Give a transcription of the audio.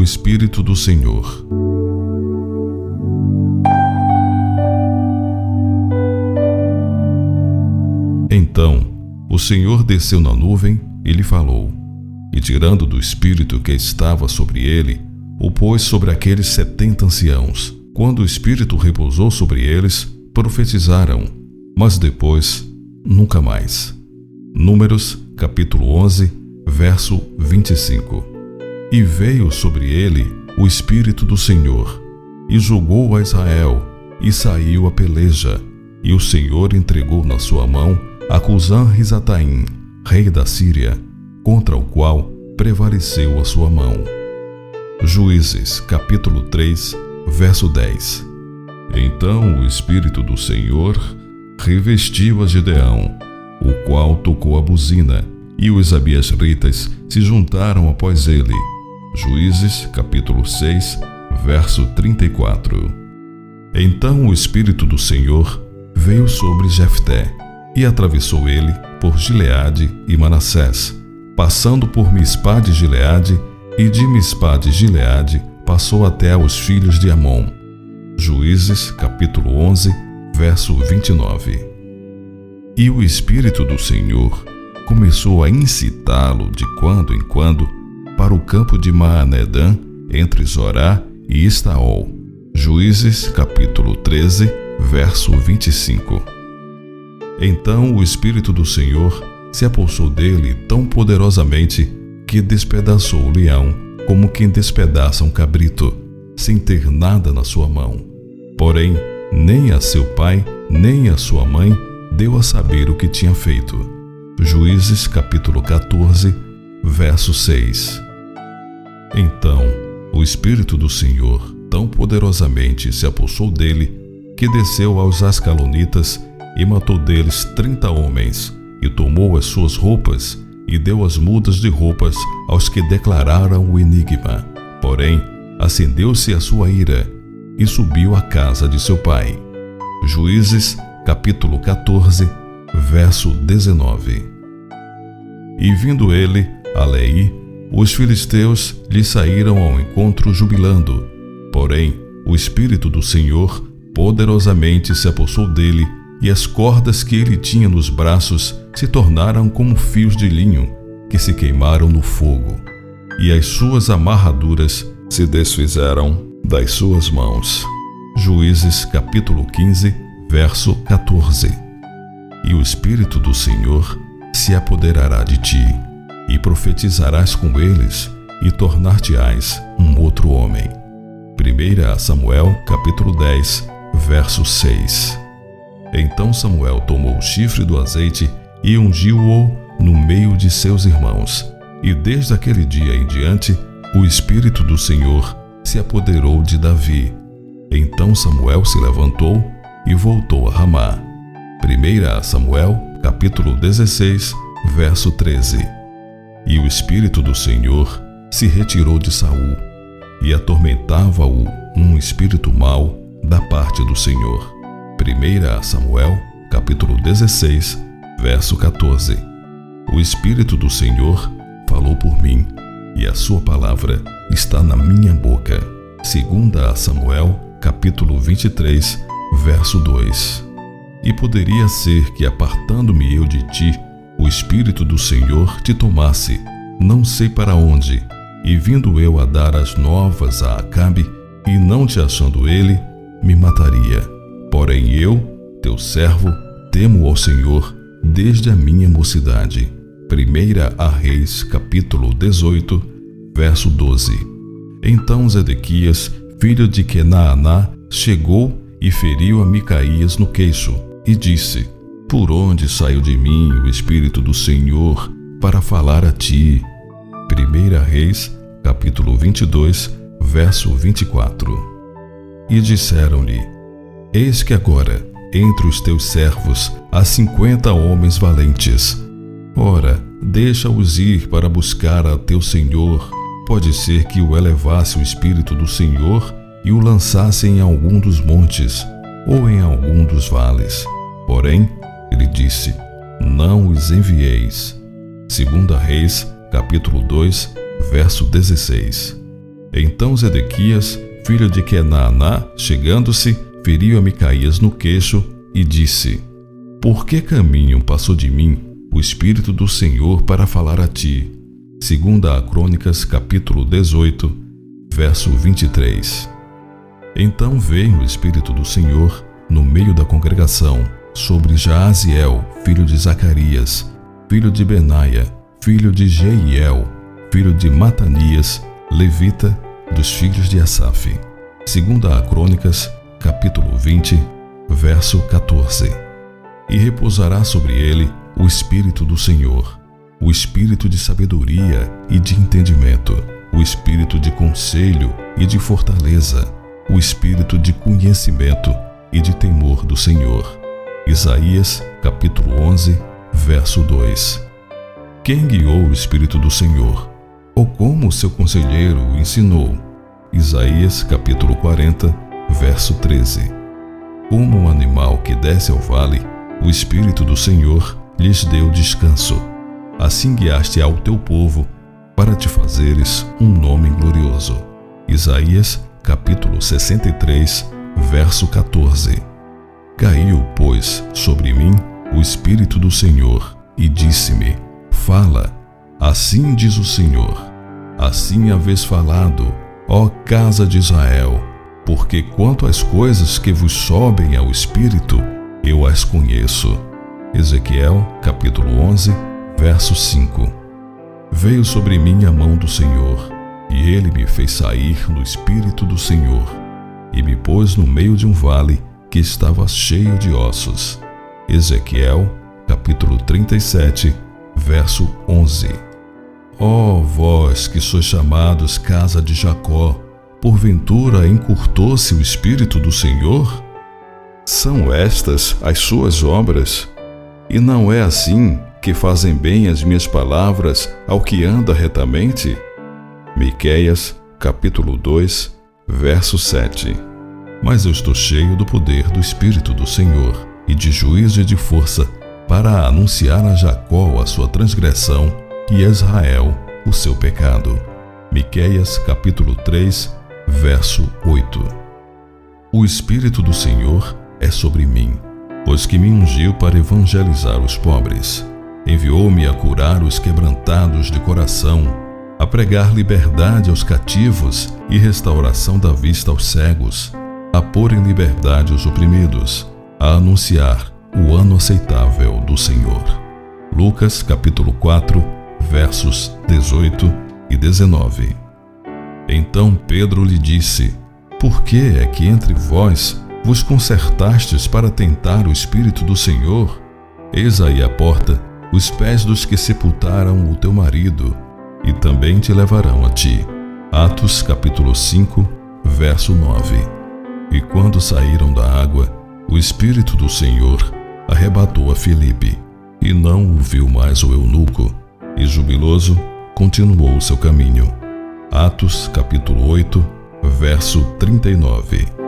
o Espírito do Senhor. Então, o Senhor desceu na nuvem e lhe falou, e tirando do Espírito que estava sobre ele, o pôs sobre aqueles 70 anciãos. Quando o Espírito repousou sobre eles, profetizaram, mas depois, nunca mais. Números, capítulo 11, verso 25. E veio sobre ele o Espírito do Senhor, e julgou a Israel, e saiu a peleja, e o Senhor entregou na sua mão a Cusã-Risataim, rei da Síria, contra o qual prevaleceu a sua mão. Juízes, capítulo 3, verso 10. Então o Espírito do Senhor revestiu a Gideão, o qual tocou a buzina, e os abiesritas se juntaram após ele. Juízes, capítulo 6, verso 34. Então o Espírito do Senhor veio sobre Jefté, e atravessou ele por Gileade e Manassés, passando por Mispá de Gileade, e de Mispá de Gileade passou até aos filhos de Amon. Juízes, capítulo 11, verso 29. E o Espírito do Senhor começou a incitá-lo de quando em quando para o campo de Maanedã, entre Zorá e Estaol. Juízes, capítulo 13, verso 25. Então o Espírito do Senhor se apossou dele tão poderosamente que despedaçou o leão como quem despedaça um cabrito, sem ter nada na sua mão. Porém, nem a seu pai, nem a sua mãe deu a saber o que tinha feito. Juízes, capítulo 14, verso 6. Então, o Espírito do Senhor tão poderosamente se apossou dele que desceu aos Ascalonitas e matou deles 30 homens, e tomou as suas roupas, e deu as mudas de roupas aos que declararam o enigma. Porém, acendeu-se a sua ira, e subiu à casa de seu pai. Juízes, capítulo 14, verso 19. E vindo ele a Leí, os filisteus lhe saíram ao encontro jubilando. Porém, o Espírito do Senhor poderosamente se apossou dele, e as cordas que ele tinha nos braços se tornaram como fios de linho que se queimaram no fogo, e as suas amarraduras se desfizeram das suas mãos. Juízes, capítulo 15, verso 14. E o Espírito do Senhor se apoderará de ti, e profetizarás com eles, e tornar-te-ás um outro homem. 1 Samuel, capítulo 10, verso 6. Então Samuel tomou o chifre do azeite e ungiu-o no meio de seus irmãos. E desde aquele dia em diante, o Espírito do Senhor se apoderou de Davi. Então Samuel se levantou e voltou a Ramá. 1 Samuel, capítulo 16, verso 13. E o Espírito do Senhor se retirou de Saul, e atormentava-o um espírito mau da parte do Senhor. 1 Samuel, capítulo 16, verso 14. O Espírito do Senhor falou por mim, e a sua palavra está na minha boca. 2 Samuel, capítulo 23, verso 2. E poderia ser que, apartando-me eu de ti, o Espírito do Senhor te tomasse, não sei para onde, e vindo eu a dar as novas a Acabe, e não te achando ele, me mataria. Porém eu, teu servo, temo ao Senhor desde a minha mocidade. 1 Reis, capítulo 18, verso 12. Então Zedequias, filho de Kenaaná, chegou e feriu a Micaías no queixo, e disse: Por onde saiu de mim o Espírito do Senhor para falar a ti? 1 Reis, capítulo 22, verso 24. E disseram-lhe: Eis que agora, entre os teus servos, há 50 homens valentes. Ora, deixa-os ir para buscar a teu senhor. Pode ser que o elevasse o Espírito do Senhor e o lançasse em algum dos montes, ou em algum dos vales. Porém, ele disse: Não os envieis. 2 Reis, capítulo 2, verso 16. Então Zedequias, filho de Kenaaná, chegando-se, feriu a Micaías no queixo e disse: Por que caminho passou de mim o Espírito do Senhor para falar a ti? 2 Crônicas, capítulo 18, verso 23. Então veio o Espírito do Senhor no meio da congregação sobre Jaaziel, filho de Zacarias, filho de Benaia, filho de Jeiel, filho de Matanias, levita, dos filhos de Asaf. 2 Crônicas, capítulo 20, verso 14. E repousará sobre ele o Espírito do Senhor, o Espírito de sabedoria e de entendimento, o Espírito de conselho e de fortaleza, o Espírito de conhecimento e de temor do Senhor. Isaías, capítulo 11, verso 2. Quem guiou o Espírito do Senhor? Ou como seu conselheiro o ensinou? Isaías, capítulo 40, verso 13. Como um animal que desce ao vale, o Espírito do Senhor lhes deu descanso. Assim guiaste ao teu povo, para te fazeres um nome glorioso. Isaías, capítulo 63, verso 14. Caiu, pois, sobre mim o Espírito do Senhor, e disse-me: Fala, assim diz o Senhor. Assim haveis falado, ó casa de Israel, porque quanto às coisas que vos sobem ao Espírito, eu as conheço. Ezequiel, capítulo 11, verso 5. Veio sobre mim a mão do Senhor, e ele me fez sair no Espírito do Senhor, e me pôs no meio de um vale que estava cheio de ossos. Ezequiel, capítulo 37, verso 11. Ó vós que sois chamados casa de Jacó, porventura encurtou-se o Espírito do Senhor? São estas as suas obras? E não é assim que fazem bem as minhas palavras ao que anda retamente? Miqueias, capítulo 2, verso 7. Mas eu estou cheio do poder do Espírito do Senhor e de juízo e de força, para anunciar a Jacó a sua transgressão e a Israel o seu pecado. Miqueias, capítulo 3, verso 8. O Espírito do Senhor é sobre mim, pois que me ungiu para evangelizar os pobres. Enviou-me a curar os quebrantados de coração, a pregar liberdade aos cativos e restauração da vista aos cegos, a pôr em liberdade os oprimidos, a anunciar o ano aceitável do Senhor. Lucas, capítulo 4, versos 18 e 19. Então Pedro lhe disse: Por que é que entre vós vos concertastes para tentar o Espírito do Senhor? Eis aí à porta os pés dos que sepultaram o teu marido, e também te levarão a ti. Atos, capítulo 5, verso 9. E quando saíram da água, o Espírito do Senhor arrebatou a Filipe, e não o viu mais o eunuco, e jubiloso continuou o seu caminho. Atos, capítulo 8, verso 39.